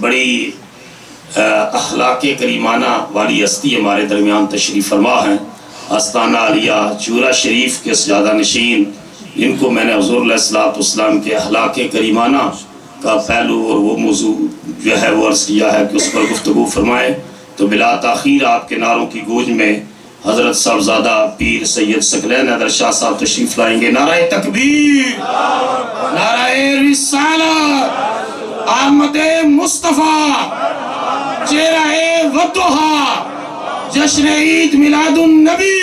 بڑی اخلاق کریمانہ والی ہستی ہمارے درمیان تشریف فرما ہیں، آستانہ عالیہ چورا شریف کے سجادہ نشین، ان کو میں نے حضور علیہ السلام کے اخلاق کریمانہ کا پہلو اور وہ موضوع جو ہے وہ عرض کیا ہے کہ اس پر گفتگو فرمائیں، تو بلا تاخیر آپ کے نعروں کی گونج میں حضرت صاحبزادہ پیر سید ثقلین حیدر شاہ صاحب تشریف لائیں گے۔ نعرہ تکبیر، نعرہ رسالت، احمد مصطفیٰ، چہرہ وضحا، جشن عید میلاد النبی۔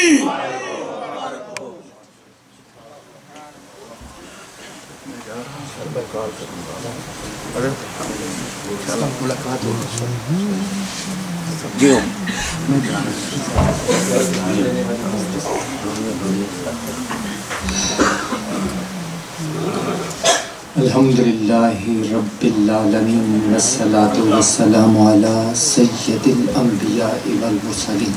الحمدللہ رب العالمین والصلاة والسلام علی سید الانبیاء والمرسلین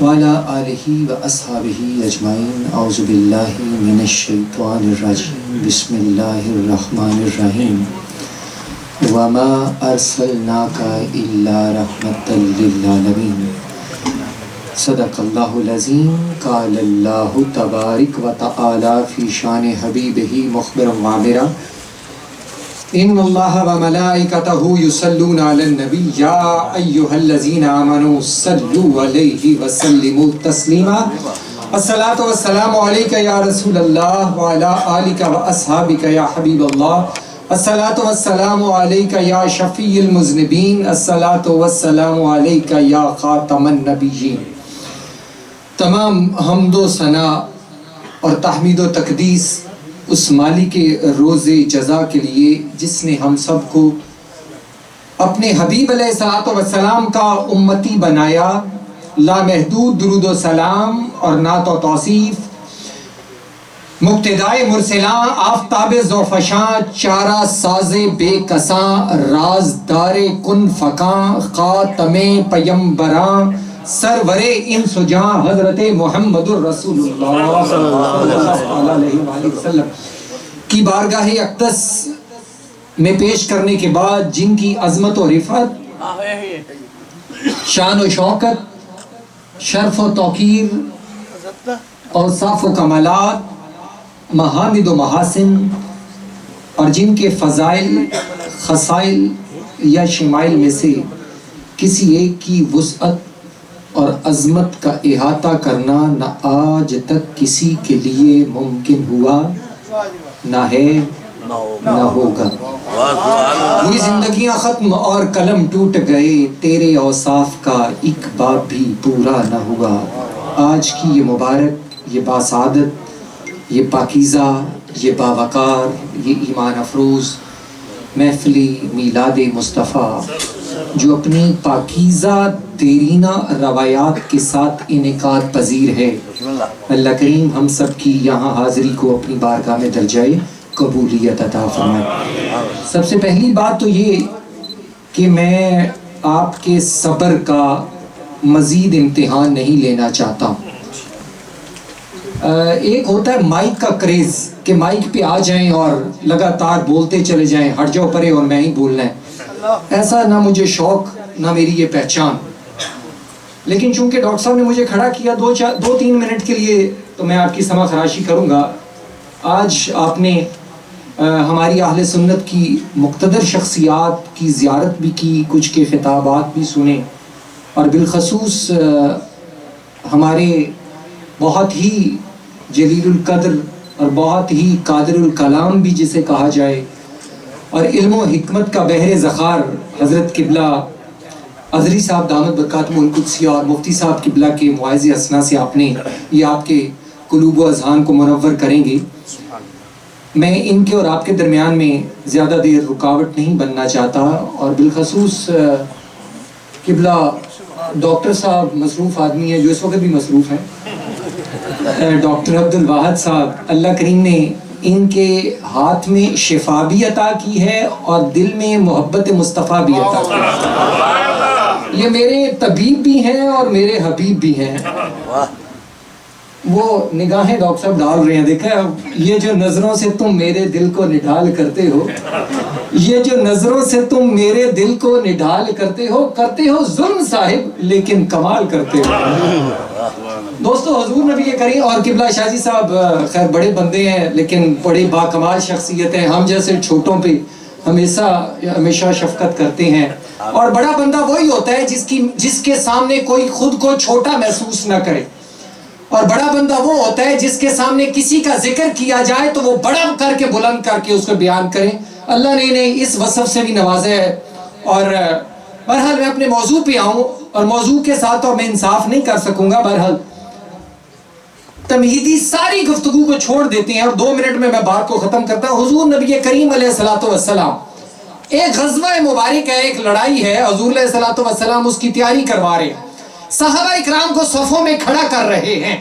وعلی آلہ واصحابہ اجمعین۔ اعوذ باللہ من الشیطان الرجیم، بسم اللہ الرحمن الرحیم۔ وما ارسلناک الا رحمتا للعالمین۔ صدق اللہ العظیم۔ قال اللہ تبارک و تعالی فی شان حبیبہ مخبرا وعامرا، ان اللہ و ملائکتہ یصلون علی النبی یا ایہا الذین آمنوا صلوا علیہ وسلموا تسلیما۔ الصلاۃ والسلام علیک یا رسول اللہ وعلی آلک و اصحابک یا حبیب اللہ۔ الصلاۃ والسلام علیک یا شفیع المذنبین۔ الصلاۃ والسلام علیک یا خاتم النبیین۔ تمام حمد و ثنا اور تحمید و تقدیس اس مالک روز جزا کے لیے جس نے ہم سب کو اپنے حبیب علیہ الصلوۃ والسلام کا امتی بنایا۔ لامحدود درود و سلام اور نعت و توصیف مقتدائے مرسلاں، آفتاب زوفشاں، چارہ ساز بے کساں، رازدار کن فکاں، خاتم پیمبراں، سرور انس و جاں، حضرت محمد الرسول اللہ صلی اللہ علیہ وآلہ وسلم کی بارگاہ اقدس میں پیش کرنے کے بعد، جن کی عظمت و رفعت، شان و شوکت، شرف و توقیر، اوصاف و کمالات، محامد و محاسن، اور جن کے فضائل، خصائل یا شمائل میں سے کسی ایک کی وسعت اور عظمت کا احاطہ کرنا نہ آج تک کسی کے لیے ممکن ہوا، نہ ہے، نہ ہوگا۔ یہ زندگیاں ختم اور قلم ٹوٹ گئے، تیرے اوصاف کا ایک باب بھی پورا نہ ہوا۔ آج کی یہ مبارک، یہ باسعادت، یہ پاکیزہ، یہ باوقار، یہ ایمان افروز محفل میلاد مصطفیٰ، جو اپنی پاکیزہ دیرینہ روایات کے ساتھ انعقاد پذیر ہے، اللہ کریم ہم سب کی یہاں حاضری کو اپنی بارگاہ میں درجۂ قبولیت عطا فرمائے۔ سب سے پہلی بات تو یہ کہ میں آپ کے صبر کا مزید امتحان نہیں لینا چاہتا۔ ایک ہوتا ہے مائک کا کریز کہ مائک پہ آ جائیں اور لگاتار بولتے چلے جائیں، ہٹ جاؤ پرے اور میں ہی بولنا ہے، ایسا نہ مجھے شوق، نہ میری یہ پہچان۔ لیکن چونکہ ڈاکٹر صاحب نے مجھے کھڑا کیا 2-3 منٹ کے لیے، تو میں آپ کی سمع خراشی کروں گا۔ آج آپ نے ہماری اہل سنت کی مقتدر شخصیات کی زیارت بھی کی، کچھ کے خطابات بھی سنے، اور بالخصوص ہمارے بہت ہی جلیل القدر اور بہت ہی قادر الکلام بھی جسے کہا جائے، اور علم و حکمت کا بحر ذخار حضرت قبلہ ازری صاحب دامت برکاتہم القدسیہ اور مفتی صاحب قبلہ کے مواعظ اسنا سے آپ نے یہ آپ کے قلوب و اذہان کو منور کریں گے۔ میں ان کے اور آپ کے درمیان میں زیادہ دیر رکاوٹ نہیں بننا چاہتا، اور بالخصوص قبلہ ڈاکٹر صاحب مصروف آدمی ہے، جو اس وقت بھی مصروف ہیں، ڈاکٹر عبد الواحد صاحب، اللہ کریم نے ان کے ہاتھ میں شفا بھی عطا کی ہے اور دل میں محبت مصطفیٰ بھی عطا کی ہے۔ یہ میرے طبیب بھی ہیں اور میرے حبیب بھی ہیں۔ وہ نگاہیں ڈاکٹر صاحب ڈال رہے ہیں. دیکھا یہ جو نظروں سے تم میرے دل کو نڈھال کرتے ہو, یہ جو نظروں سے تم میرے دل کو نڈھال کرتے ہو ظلم صاحب لیکن کمال کرتے ہو. دوستو حضور نبی کریم اور قبلہ شاہ جی صاحب خیر بڑے بندے ہیں لیکن بڑی باکمال شخصیت ہیں. ہم جیسے چھوٹوں پہ ہمیشہ شفقت کرتے ہیں. اور بڑا بندہ وہی ہوتا ہے جس کے سامنے کوئی خود کو چھوٹا محسوس نہ کرے, اور بڑا بندہ وہ ہوتا ہے جس کے سامنے کسی کا ذکر کیا جائے تو وہ بڑا کر کے بلند کر کے اس کو بیان کرے. اللہ نے انہیں اس وصف سے بھی نوازا ہے. اور بہرحال میں اپنے موضوع پہ آؤں, اور موضوع کے ساتھ تو میں انصاف نہیں کر سکوں گا. بہرحال تمہیدی ساری گفتگو کو چھوڑ دیتے ہیں اور 2 منٹ میں بات کو ختم کرتا ہوں. حضور نبی کریم علیہ الصلوۃ والسلام ایک غزوہ مبارک ہے, ایک لڑائی ہے. حضور علیہ الصلوۃ والسلام اس کی تیاری کروا رہے ہیں. صحابہ اکرام کو صفوں میں کھڑا کر رہے ہیں.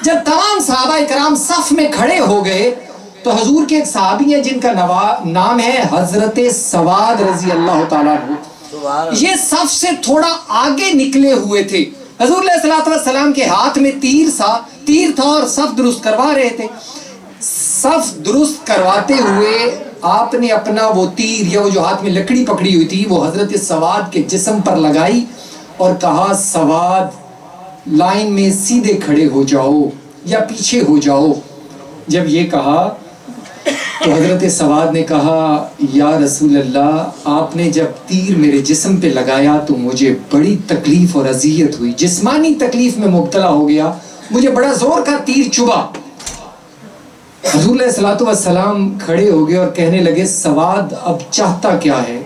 جب تمام صحابہ اکرام صف میں کھڑے ہو گئے تو حضور کے ایک صحابی ہیں جن کا نام ہے حضرت سواد رضی اللہ تعالیٰ عنہ. یہ صف سے تھوڑا آگے نکلے ہوئے تھے. حضور علیہ الصلوۃ والسلام کے ہاتھ میں تیر تھا اور صف درست کروا رہے تھے. صف درست کرواتے ہوئے آپ نے اپنا وہ تیر یا وہ جو ہاتھ میں لکڑی پکڑی ہوئی تھی وہ حضرت سواد کے جسم پر لگائی اور کہا سواد لائن میں سیدھے کھڑے ہو جاؤ یا پیچھے ہو جاؤ. جب یہ کہا تو حضرت سواد نے کہا یا رسول اللہ آپ نے جب تیر میرے جسم پہ لگایا تو مجھے بڑی تکلیف اور اذیت ہوئی, جسمانی تکلیف میں مبتلا ہو گیا, مجھے بڑا زور کا تیر چبھا. حضور علیہ الصلوۃ والسلام کھڑے ہو گئے اور کہنے لگے سواد اب چاہتا کیا ہے؟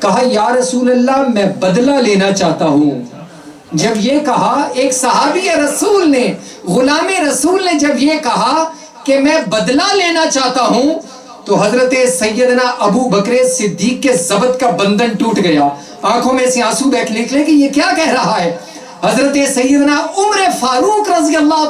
کہا یا رسول اللہ میں بدلہ لینا چاہتا ہوں. جب یہ کہا ایک صحابی رسول نے, غلام رسول نے جب یہ کہا کہ میں بدلہ لینا چاہتا ہوں تو حضرت سیدنا ابو بکر صدیق کے ضبط کا بندھن ٹوٹ گیا. آنکھوں میں سے آنسو بہہ نکلے کہ یہ کیا کہہ رہا ہے. حضرت سیدنا عمر فاروق رضی اللہ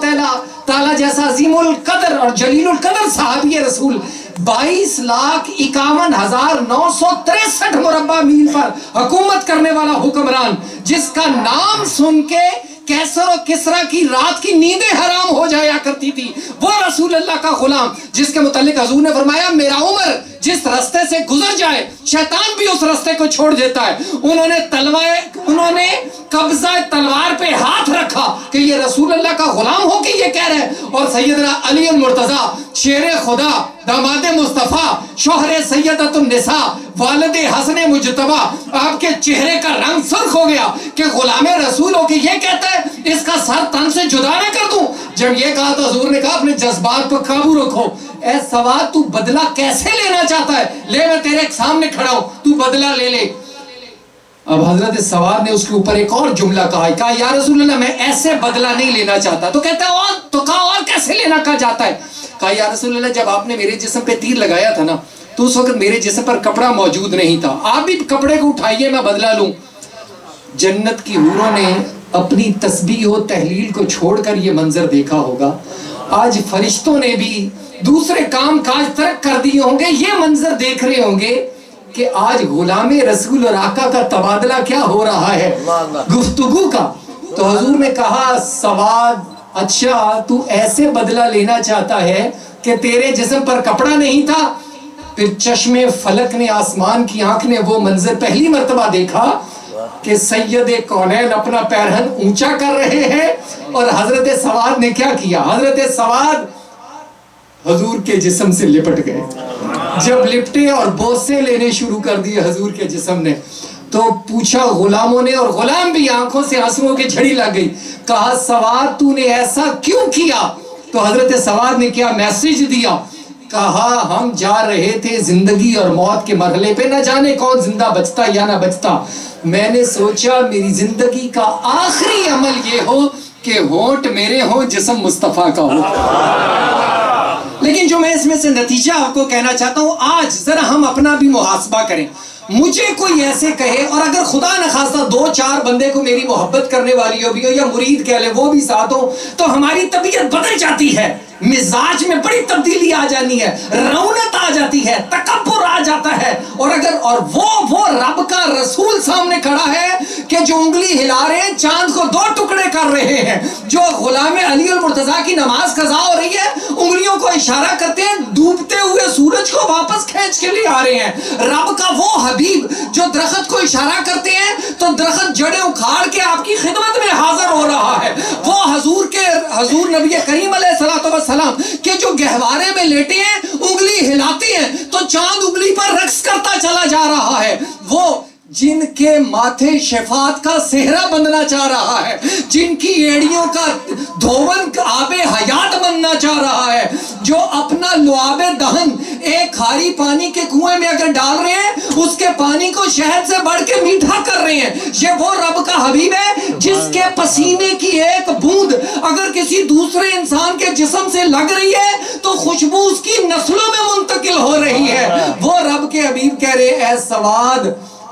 تعالیٰ جیسا عظیم القدر اور جلیل القدر صحابی رسول 22,51,963 مربع میل پر حکومت کرنے والا حکمران, جس کا نام سن کے کیسر و کسرا کی رات کی نیندیں حرام ہو جایا کرتی تھی, وہ رسول اللہ کا غلام جس کے متعلق حضور نے فرمایا میرا عمر جس رستے سے گزر جائے شیطان بھی اس رستے کو چھوڑ دیتا ہے. انہوں نے قبضہ تلوار پہ ہاتھ رکھا کہ یہ رسول اللہ کا غلام ہو کے یہ کہہ رہے ہیں. اور سیدنا علی المرتضیٰ شیر خدا داماد مصطفیٰ شوہر سیدۃ النساء والد حسن مجتبی, آپ کے چہرے کا رنگ سرخ ہو گیا کہ غلام رسول ہو کے یہ کہتا ہے اس کا سر تن سے جدا نہ کر دوں. جب یہ کہا تو حضور نے کہا اپنے جذبات پر قابو رکھو. اے سواد تو بدلہ کیسے لینا چاہتا ہے؟ لے میں تیرے سامنے کھڑا ہوں, تو بدلہ لے لے. اب حضرت سواد نے اس کے اوپر ایک اور جملہ کہا یا رسول اللہ میں ایسے بدلہ نہیں لینا چاہتا. تو کہتا ہے اور کیسے لینا کہا جاتا ہے؟ کہا یا رسول اللہ جب آپ نے میرے جسم پہ تیر لگایا تھا نا تو اس وقت میرے جسم پر کپڑا موجود نہیں تھا, آپ بھی کپڑے کو اٹھائیے میں بدلہ لوں. جنت کی حوروں نے اپنی تسبیح و تحلیل کو چھوڑ کر یہ منظر دیکھا ہوگا. آج فرشتوں نے بھی دوسرے کام کاج ترک کر دیے ہوں گے, یہ منظر دیکھ رہے ہوں گے کہ آج غلام رسول اور آقا کا تبادلہ کیا ہو رہا ہے گفتگو کا. تو حضور نے کہا سواد اچھا تو ایسے بدلہ لینا چاہتا ہے کہ تیرے جسم پر کپڑا نہیں تھا. پھر چشم فلک نے آسمان کی آنکھ نے وہ منظر پہلی مرتبہ دیکھا کہ سید کونین اپنا پیرہن اونچا کر رہے ہیں. اور حضرت سواد نے کیا کیا؟ حضرت سواد حضور کے جسم سے لپٹ گئے. جب لپٹے اور بوسے لینے شروع کر دیے حضور کے جسم نے تو پوچھا غلاموں نے, اور غلام بھی آنکھوں سے آنسوؤں کی جھڑی لگ گئی. کہا سواد تو نے ایسا کیوں کیا؟ تو حضرت سواد نے کیا میسج دیا؟ کہا ہم جا رہے تھے زندگی اور موت کے مرحلے پہ, نہ جانے کون زندہ بچتا یا نہ بچتا. میں نے سوچا میری زندگی کا آخری عمل یہ ہو کہ ہونٹ میرے ہوں جسم مصطفیٰ کا ہو. لیکن جو میں اس میں سے نتیجہ آپ کو کہنا چاہتا ہوں, آج ذرا ہم اپنا بھی محاسبہ کریں. مجھے کوئی ایسے کہے، اور اگر خدا نخواستہ 2-4 بندے کو میری محبت کرنے والی ہو بھی ہو یا مرید کہہ لے وہ بھی ساتھ ہو، تو ہماری طبیعت بدل جاتی ہے، مزاج میں بڑی تبدیلی آ جانی ہے، رونت آ جاتی ہے، تکبر آ جاتا ہے۔ اور وہ رب کا رسول سامنے کھڑا ہے کہ جو انگلی ہلا رہے ہیں چاند کو 2 ٹکڑے کر رہے ہیں، جو غلام علی المرتضیٰ کی نماز قضا ہو رہی ہے، انگلیوں کو اشارہ کرتے ہیں، ڈوبتے ہوئے سورج کو واپس کھینچ کے لے آ رہے ہیں۔ رب کا وہ حبیب جو درخت کو اشارہ کرتے ہیں تو درخت جڑیں اکھاڑ کے آپ کی خدمت میں حاضر ہو رہا ہے۔ وہ حضور نبی کریم علیہ السلام کہ جو گہوارے میں لیٹے ہیں، انگلی ہلاتے ہیں تو چاند انگلی پر رقص کرتا چلا جا رہا ہے۔ وہ جن کے ماتھے شفاعت کا صحرا بننا چاہ رہا ہے، جن کی ایڑیوں کا دھون آب حیات بننا چاہ رہا ہے، جو اپنا لعاب دہن ایک کھاری پانی کے کنویں میں اگر ڈال رہے ہیں اس کے پانی کو شہد سے بڑھ کے میٹھا کر رہے ہیں، یہ وہ رب کا حبیب ہے جس کے پسینے کی ایک بوند اگر کسی دوسرے انسان کے جسم سے لگ رہی ہے تو خوشبو اس کی نسلوں میں منتقل ہو رہی ہے۔ وہ رب کے حبیب کہہ رہے اے سواد،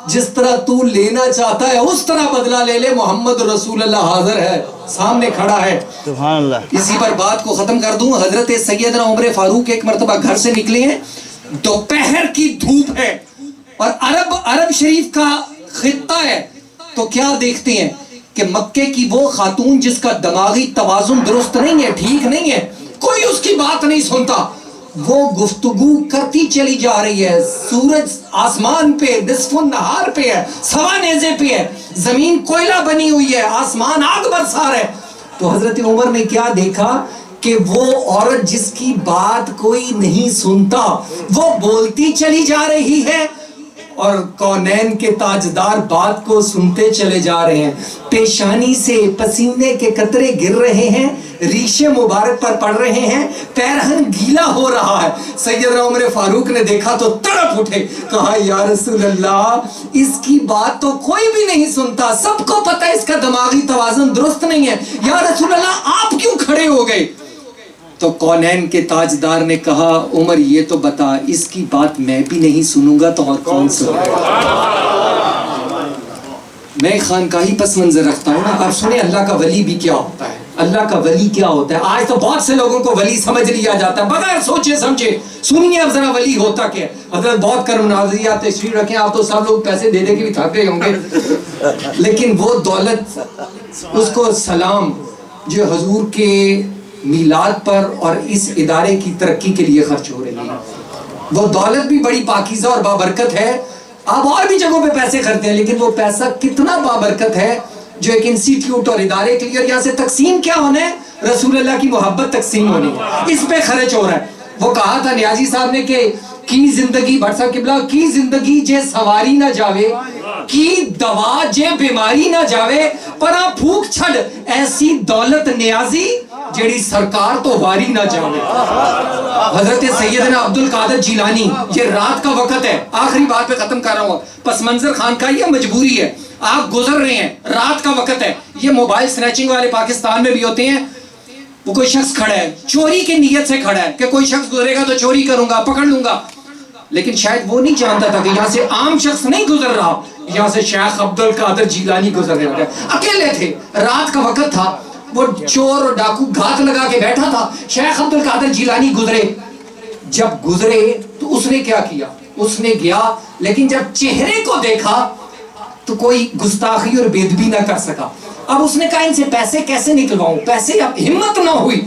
جس طرح تو لینا چاہتا ہے اس طرح بدلہ لے لے، محمد رسول اللہ حاضر ہے، سامنے کھڑا ہے۔ سبحان اللہ۔ اسی پر بات کو ختم کر دوں، حضرت سیدنا عمر فاروق ایک مرتبہ گھر سے نکلے ہیں، دوپہر کی دھوپ ہے اور عرب شریف کا خطہ ہے، تو کیا دیکھتے ہیں کہ مکے کی وہ خاتون جس کا دماغی توازن درست نہیں ہے، ٹھیک نہیں ہے، کوئی اس کی بات نہیں سنتا، وہ گفتگو کرتی چلی جا رہی ہے، سورج آسمان پہ نصف النہار پہ ہے، سوا نیزے پہ ہے، زمین کوئلہ بنی ہوئی ہے، آسمان آگ برسا رہا ہے۔ تو حضرت عمر نے کیا دیکھا کہ وہ عورت جس کی بات کوئی نہیں سنتا وہ بولتی چلی جا رہی ہے اور کونین کے تاجدار بات کو سنتے چلے جا رہے ہیں، پیشانی سے پسینے کے قطرے گر رہے ہیں، ریشے مبارک پر پڑ رہے ہیں، پیرہن گیلا ہو رہا ہے۔ سیدنا عمر فاروق نے دیکھا تو تڑپ اٹھے، کہا یا رسول اللہ اس کی بات تو کوئی بھی نہیں سنتا، سب کو پتہ ہے اس کا دماغی توازن درست نہیں ہے، یا رسول اللہ آپ کیوں کھڑے ہو گئے؟ تو کونین کے تاجدار نے کہا عمر یہ تو بتا، اس کی بات میں بھی نہیں سنوں گا تو اور کون سنے گا؟ میں خانقاہی پس منظر رکھتا ہوں نا، آپ سنیں اللہ کا ولی بھی کیا ہوتا ہے، اللہ کا ولی کیا ہوتا ہے۔ آج تو بہت سے لوگوں کو ولی سمجھ لیا جاتا ہے بغیر سوچے سمجھے۔ سنیے اب ذرا ولی ہوتا کیا ہے۔ حضرت بہت کرم نوازی، آپ تشریف رکھیں، آپ تو سب لوگ پیسے دے دے کے بھی تھک گئے ہوں گے، لیکن وہ دولت، اس کو سلام جو حضور کے میلاد پر اور اس ادارے کی ترقی کے لیے خرچ ہو رہی ہے، وہ دولت بھی بڑی پاکیزہ اور بابرکت ہے۔ آپ اور بھی جگہوں پہ پیسے خرچتے ہیں لیکن وہ پیسہ کتنا بابرکت ہے جو ایک انسٹیٹیوٹ اور ادارے کے لیے، اور یہاں سے تقسیم کیا ہونا ہے؟ رسول اللہ کی محبت تقسیم ہونی ہے، اس پہ خرچ ہو رہا ہے۔ وہ کہا تھا نیازی صاحب نے کہ کی زندگی بٹ صاحب قبلہ کی زندگی جے سواری نہ جاوے، کی دوا جے بیماری نہ جاوے، پرا پھوک چھڑ ایسی دولت نیازی جیڑی سرکار تو واری نہ جاوے۔ حضرت سیدنا عبد القادر جیلانی، یہ رات کا وقت ہے، آخری بات پہ ختم کر رہا ہوں، پس منظر خانقاہی ہے، مجبوری ہے، آپ گزر رہے ہیں، رات کا وقت ہے، یہ موبائل سنیچنگ والے پاکستان میں بھی ہوتے ہیں، وہ کوئی شخص کھڑا ہے چوری کی نیت سے کھڑا ہے کہ کوئی شخص گزرے گا تو چوری کروں گا، پکڑ لوں گا، لیکن شاید وہ نہیں جانتا تھا کہ یہاں سے عام شخص نہیں گزر رہا، یہاں سے شیخ عبد القادر جیلانی گزر رہے ہیں، اکیلے تھے، رات کا وقت تھا، وہ چور اور ڈاکو گھات لگا کے بیٹھا تھا، شیخ عبد القادر جیلانی گزرے، جب گزرے تو اس نے کیا کیا؟ اس نے گیا، لیکن جب چہرے کو دیکھا تو کوئی گستاخی اور بے ادبی نہ کر سکا۔ اب اس نے کہا ان سے پیسے کیسے نکلواؤں، پیسے، اب ہمت نہ ہوئی،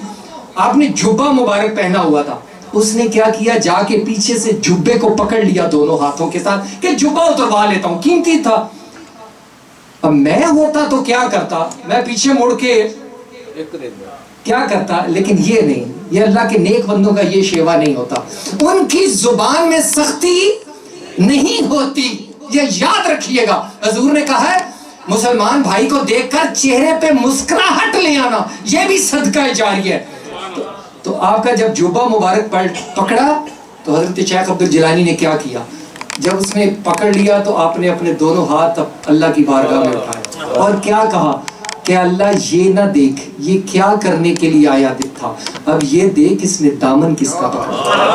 آپ نے جبہ مبارک پہنا ہوا تھا، اس نے کیا کیا؟ جا کے پیچھے سے جبے کو پکڑ لیا دونوں ہاتھوں کے ساتھ کہ جبہ اتروا لیتا ہوں، قیمتی تھا۔ اب میں ہوتا تو کیا کرتا؟ میں پیچھے مڑ کے کیا کرتا، لیکن یہ نہیں، یہ اللہ کے نیک بندوں کا یہ شیوا نہیں ہوتا، ان کی زبان میں سختی نہیں ہوتی، یہ یاد رکھیے گا۔ حضور نے کہا ہے مسلمان بھائی کو دیکھ کر چہرے پہ مسکراہٹ لے آنا، یہ بھی صدقہ جاری ہے۔ تو آپ کا جب جوبہ مبارک پکڑا تو حضرت شیخ عبد الجیلانی نے کیا کیا؟ جب اس نے پکڑ لیا تو آپ نے اپنے دونوں ہاتھ اللہ کی بارگاہ میں اٹھائے اور کیا کہا کہ اللہ یہ نہ دیکھ یہ کیا کرنے کے لیے آیا تھا، اب یہ دیکھ اس نے دامن کس کا پکڑا۔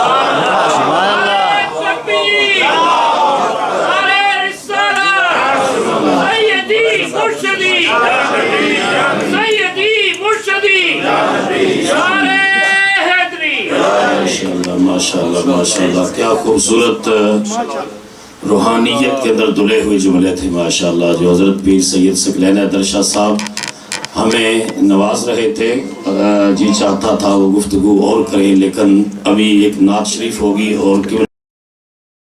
ماشاءاللہ کیا خوبصورت روحانیت کے اندر دھلے ہوئے جملے تھے ماشاءاللہ، جو حضرت پیر سید ثقلین حیدر شاہ صاحب ہمیں نواز رہے تھے۔ جی چاہتا تھا وہ گفتگو اور کریں، لیکن ابھی ایک نعت شریف ہوگی اور